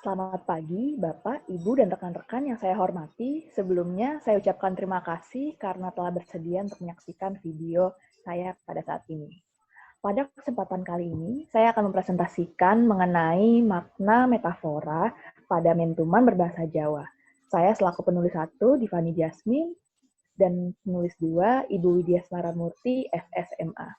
Selamat pagi, Bapak, Ibu, dan rekan-rekan yang saya hormati. Sebelumnya, saya ucapkan terima kasih karena telah bersedia untuk menyaksikan video saya pada saat ini. Pada kesempatan kali ini, saya akan mempresentasikan mengenai makna metafora pada mentuman berbahasa Jawa. Saya selaku penulis 1, Divani Jasmine, dan penulis 2, Ibu Widya Smaramurti, FSMA.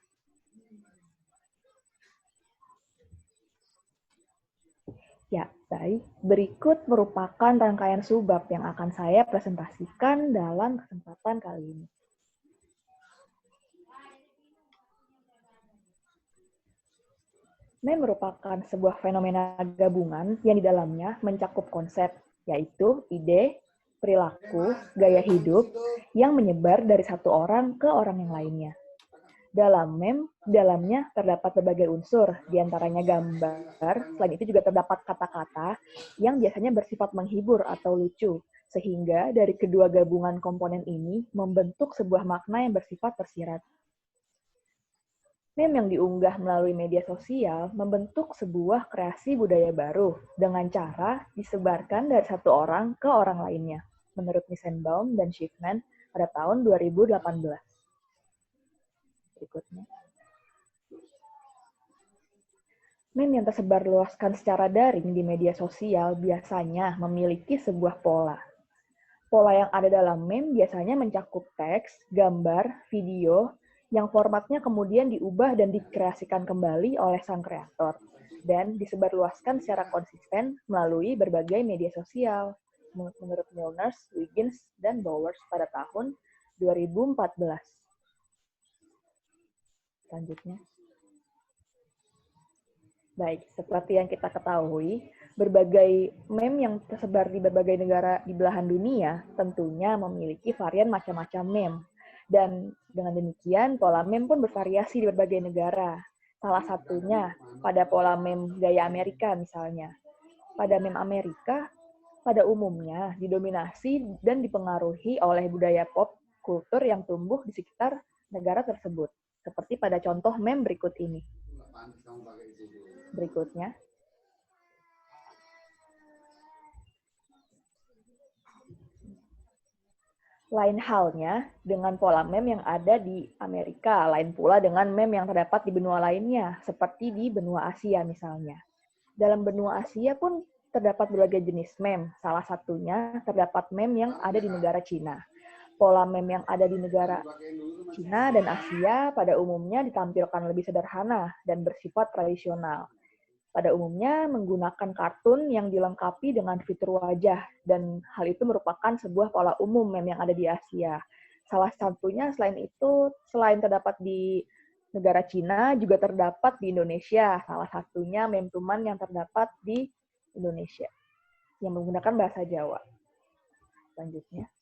Ya, baik. Berikut merupakan rangkaian subbab yang akan saya presentasikan dalam kesempatan kali ini. Meme merupakan sebuah fenomena gabungan yang di dalamnya mencakup konsep, yaitu ide, perilaku, gaya hidup, yang menyebar dari satu orang ke orang yang lainnya. Dalam meme, dalamnya terdapat berbagai unsur, diantaranya gambar, selain itu juga terdapat kata-kata yang biasanya bersifat menghibur atau lucu, sehingga dari kedua gabungan komponen ini membentuk sebuah makna yang bersifat tersirat. Meme yang diunggah melalui media sosial membentuk sebuah kreasi budaya baru dengan cara disebarkan dari satu orang ke orang lainnya, menurut Nissenbaum dan Schiffman pada tahun 2018. Berikutnya. Meme yang tersebar luaskan secara daring di media sosial biasanya memiliki sebuah pola. Pola yang ada dalam meme biasanya mencakup teks, gambar, video, yang formatnya kemudian diubah dan dikreasikan kembali oleh sang kreator, dan disebarluaskan secara konsisten melalui berbagai media sosial, menurut Milners, Wiggins, dan Bowers pada tahun 2014. Selanjutnya. Baik, seperti yang kita ketahui, berbagai meme yang tersebar di berbagai negara di belahan dunia tentunya memiliki varian macam-macam meme. Dan dengan demikian, pola meme pun bervariasi di berbagai negara. Salah satunya pada pola meme gaya Amerika misalnya. Pada meme Amerika, pada umumnya didominasi dan dipengaruhi oleh budaya pop kultur yang tumbuh di sekitar negara tersebut. Seperti pada contoh meme berikut ini. Berikutnya. Lain halnya dengan pola meme yang ada di Amerika, lain pula dengan meme yang terdapat di benua lainnya, seperti di benua Asia misalnya. Dalam benua Asia pun terdapat berbagai jenis meme, salah satunya terdapat meme yang ada di negara Cina. Pola meme yang ada di negara Cina dan Asia pada umumnya ditampilkan lebih sederhana dan bersifat tradisional. Pada umumnya menggunakan kartun yang dilengkapi dengan fitur wajah, dan hal itu merupakan sebuah pola umum meme yang ada di Asia. Salah satunya selain terdapat di negara Cina, juga terdapat di Indonesia. Salah satunya meme tuman yang terdapat di Indonesia, yang menggunakan bahasa Jawa. Selanjutnya.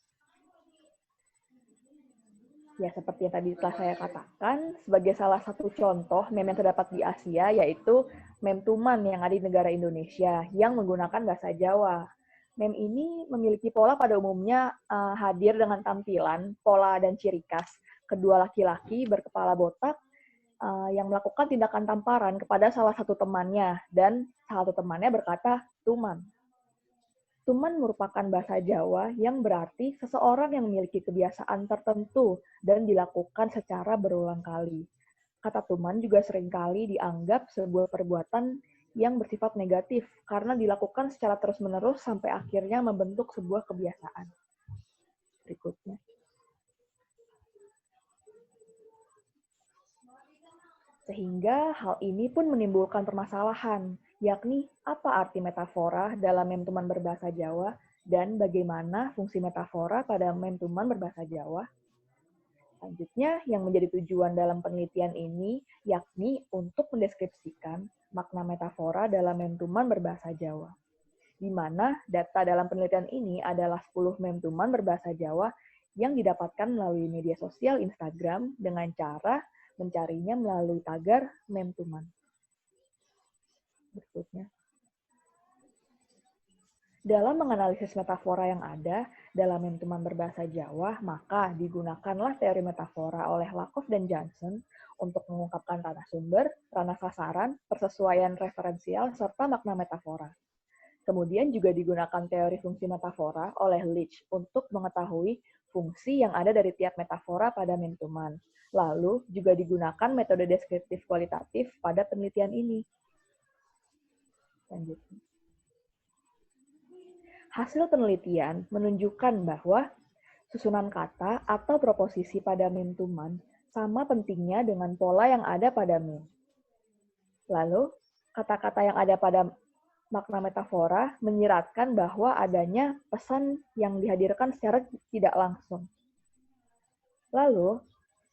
Ya, seperti yang tadi telah saya katakan, sebagai salah satu contoh meme yang terdapat di Asia, yaitu meme tuman yang ada di negara Indonesia, yang menggunakan bahasa Jawa. Meme ini memiliki pola pada umumnya hadir dengan tampilan, pola, dan ciri khas kedua laki-laki berkepala botak yang melakukan tindakan tamparan kepada salah satu temannya, dan salah satu temannya berkata, "Tuman." Tuman merupakan bahasa Jawa yang berarti seseorang yang memiliki kebiasaan tertentu dan dilakukan secara berulang kali. Kata tuman juga seringkali dianggap sebuah perbuatan yang bersifat negatif karena dilakukan secara terus-menerus sampai akhirnya membentuk sebuah kebiasaan. Berikutnya. Sehingga hal ini pun menimbulkan permasalahan, yakni apa arti metafora dalam meme tuman berbahasa Jawa dan bagaimana fungsi metafora pada meme tuman berbahasa Jawa. Selanjutnya, yang menjadi tujuan dalam penelitian ini yakni untuk mendeskripsikan makna metafora dalam meme tuman berbahasa Jawa, di mana data dalam penelitian ini adalah 10 meme tuman berbahasa Jawa yang didapatkan melalui media sosial Instagram dengan cara mencarinya melalui tagar meme tuman. Berikutnya. Dalam menganalisis metafora yang ada dalam mentuman berbahasa Jawa, maka digunakanlah teori metafora oleh Lakoff dan Johnson untuk mengungkapkan tanah sumber, ranah sasaran, persesuaian referensial, serta makna metafora. Kemudian juga digunakan teori fungsi metafora oleh Leach untuk mengetahui fungsi yang ada dari tiap metafora pada mentuman. Lalu juga digunakan metode deskriptif kualitatif pada penelitian ini. Lanjut. Hasil penelitian menunjukkan bahwa susunan kata atau proposisi pada mentuman sama pentingnya dengan pola yang ada pada mem. Lalu, kata-kata yang ada pada makna metafora menyiratkan bahwa adanya pesan yang dihadirkan secara tidak langsung. Lalu,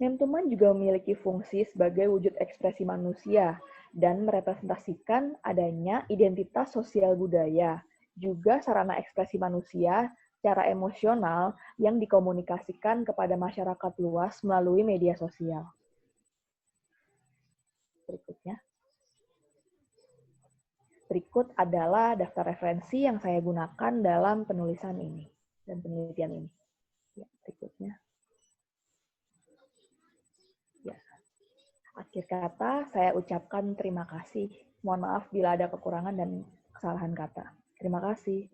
mentuman juga memiliki fungsi sebagai wujud ekspresi manusia dan merepresentasikan adanya identitas sosial budaya, juga sarana ekspresi manusia secara emosional yang dikomunikasikan kepada masyarakat luas melalui media sosial. Berikut adalah daftar referensi yang saya gunakan dalam penulisan ini dan penelitian ini. Ya, berikutnya. Ya. Akhir kata, saya ucapkan terima kasih. Mohon maaf bila ada kekurangan dan kesalahan kata. Terima kasih.